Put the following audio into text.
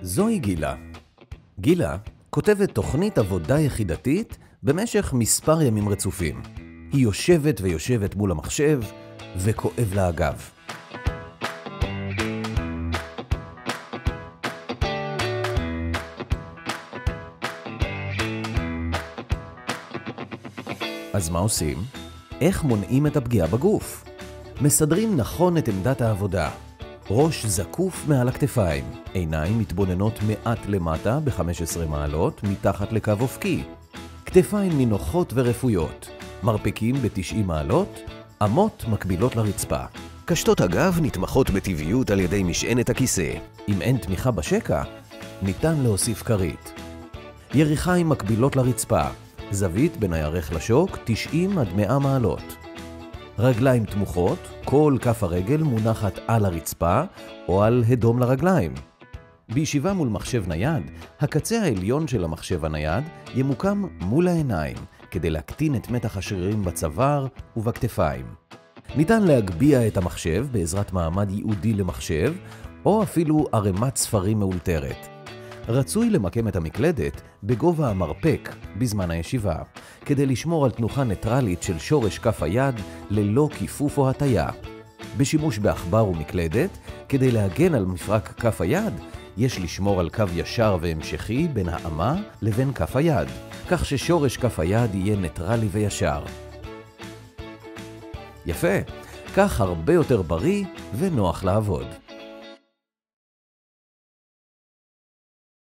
זוהי גילה. גילה כותבת תוכנית עבודה יחידתית במשך מספר ימים רצופים. היא יושבת ויושבת מול המחשב וכואב לה הגב. אז מה עושים? איך מונעים את הפגיעה בגוף? מסדרים נכון את עמדת העבודה. ראש זקוף מעל הכתפיים, עיניים מתבוננות מעט למטה ב-15 מעלות מתחת לקו אופקי, כתפיים נינוחות ורפויות, מרפקים ב-90 מעלות, אמות מקבילות לרצפה. קשתות הגב נתמכות בטבעיות על ידי משענת הכיסא. אם אין תמיכה בשקע, ניתן להוסיף כרית. יריחיים מקבילות לרצפה, זווית בין הירך לשוק 90 עד 100 מעלות. רגליים תמוכות, כל כף הרגל מונחת על הרצפה או על הדום לרגליים. בישיבה מול מחשב נייד, הקצה העליון של המחשב הנייד ימוקם מול העיניים כדי להקטין את מתח השרירים בצוואר ובכתפיים. ניתן להגביה את המחשב בעזרת מעמד ייעודי למחשב או אפילו ערימת ספרים מאולתרת. רצוי למקם את המקלדת בגובה המרפק בזמן הישיבה, כדי לשמור על תנוחה ניטרלית של שורש כף היד ללא כיפוף או הטיה. בשימוש בעכבר ומקלדת, כדי להגן על מפרק כף היד, יש לשמור על קו ישר והמשכי בין האמה לבין כף היד, כך ששורש כף היד יהיה ניטרלי וישר. יפה, כך הרבה יותר בריא ונוח לעבוד.